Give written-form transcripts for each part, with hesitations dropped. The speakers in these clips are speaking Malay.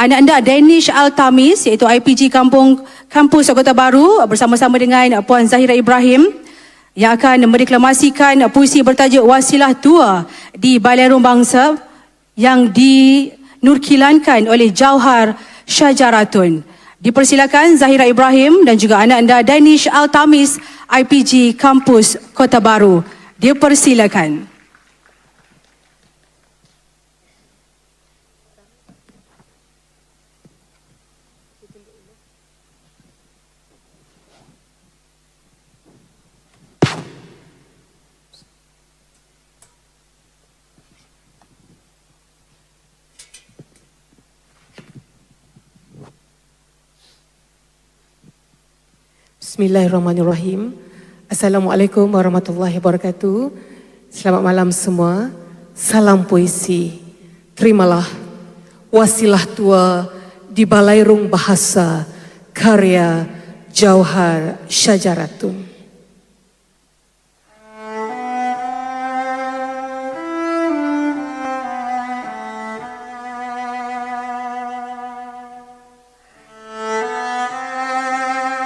anak anda Danish Altamis, iaitu IPG Kampus Kota Baru, bersama-sama dengan Puan Zahira Ibrahim, yang akan mendeklamasikan puisi bertajuk Wasilah Tua di Balerung Bangsa yang dinurkilankan oleh Jauhar Syajaratun. Dipersilakan Zahira Ibrahim dan juga anak anda Danish Altamis, IPG Kampus Kota Baru. Dipersilakan. Bismillahirrahmanirrahim. Assalamualaikum warahmatullahi wabarakatuh. Selamat malam semua. Salam puisi. Terimalah Wasilah Tua di Balairung Bahasa, karya Jauhar Syajaratun.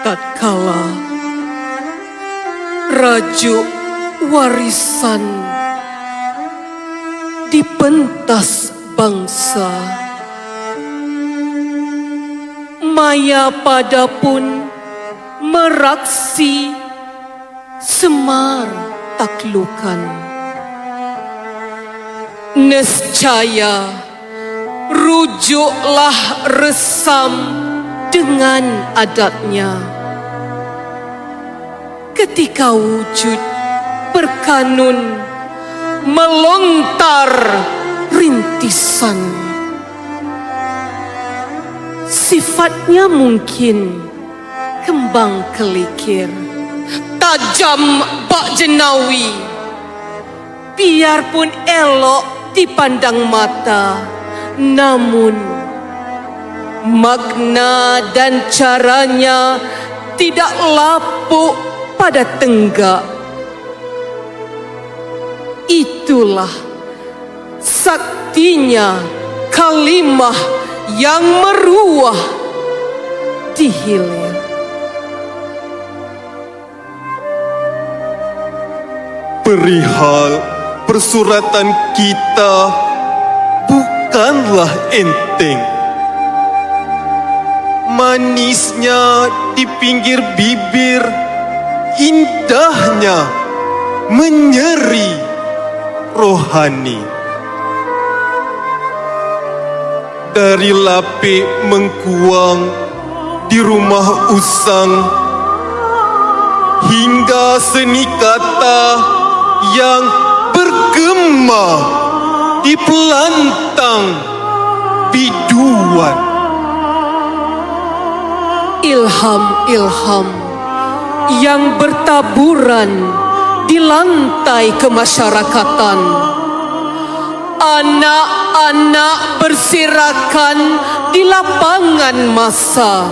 Tatkala rajuk warisan di pentas bangsa, maya pada pun meraksi semar taklukan. Nescaya rujuklah resam dengan adatnya. Ketika wujud berkanun melontar rintisan, sifatnya mungkin kembang kelikir, tajam bak jenawi, biarpun elok dipandang mata, namun makna dan caranya tidak lapuk pada tenggak. Itulah saktinya kalimah yang meruah di hilir. Perihal persuratan kita bukanlah enteng. Manisnya di pinggir bibir, indahnya menyeri rohani. Dari lapik mengkuang di rumah usang, hingga seni kata yang bergema di pelantang biduan. Ilham-ilham yang bertaburan di lantai kemasyarakatan. Anak-anak bersirakan di lapangan masa,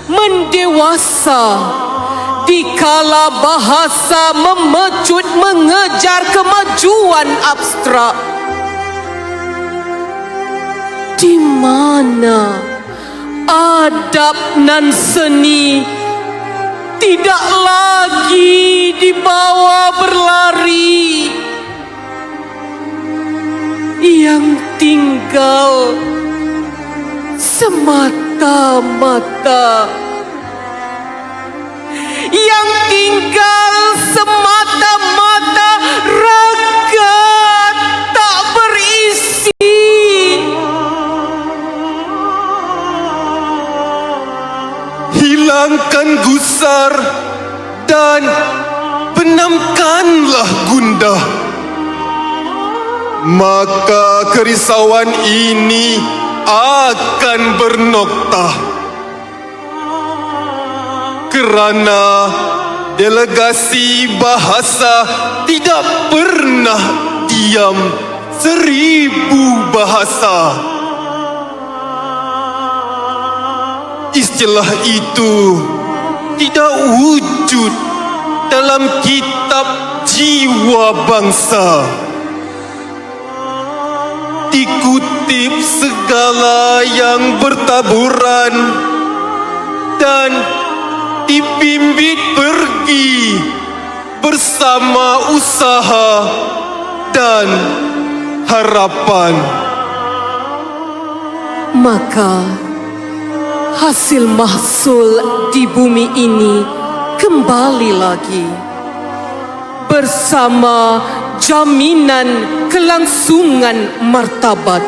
mendewasa dikala bahasa memecut mengejar kemajuan abstrak. Di mana adab nan seni tidak lagi dibawa berlari, yang tinggal semata-mata, yang tinggal semata-mata raga tak berisi. Hilangkan gusar dan benamkanlah gundah, maka kerisauan ini akan bernoktah. Kerana delegasi bahasa tidak pernah diam 1000 bahasa. Istilah itu tidak wujud dalam kitab jiwa bangsa. Dikutip mengintip segala yang bertaburan dan dibimbit pergi bersama usaha dan harapan. Maka hasil mahsul di bumi ini kembali lagi bersama jaminan kelangsungan martabat,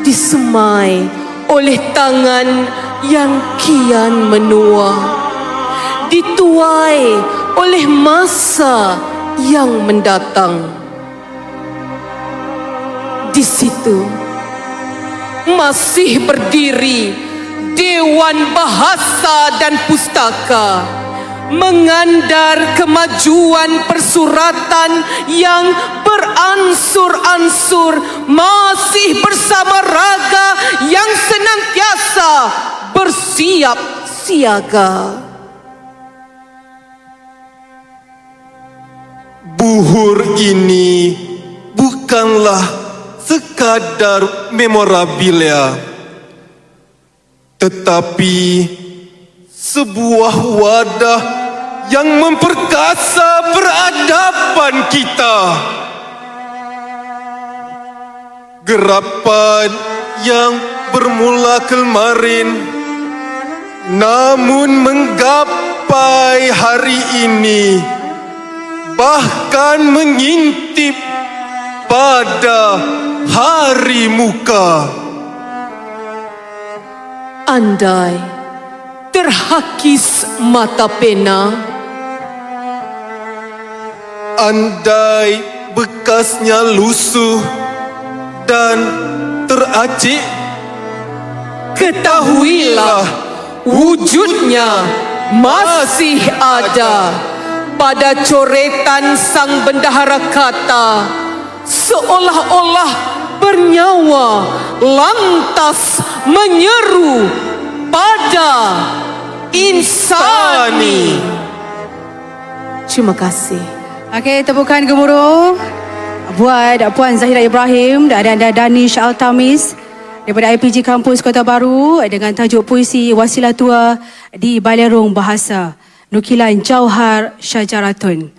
disemai oleh tangan yang kian menua, dituai oleh masa yang mendatang. Di situ masih berdiri Dewan Bahasa dan Pustaka, mengandar kemajuan persuratan yang beransur-ansur masih bersama raga yang senantiasa bersiap siaga. Buhur ini bukanlah sekadar memorabilia, tetapi sebuah wadah yang memperkasa peradaban kita. Gerapan yang bermula kemarin namun menggapai hari ini, bahkan mengintip pada hari muka. Andai terhakis mata pena, andai bekasnya lusuh dan teracik, ketahuilah wujudnya masih ada pada coretan sang bendahara kata, seolah-olah bernyawa lantas menyeru pada insani. Terima kasih. Okey, tepukan gemuruh buat Puan Zahira Ibrahim dan Danish Altamis daripada IPG Kampus Kota Baru dengan tajuk puisi Wasilah Tua di Balerong Bahasa, nukilan Jauhar Syajaratun.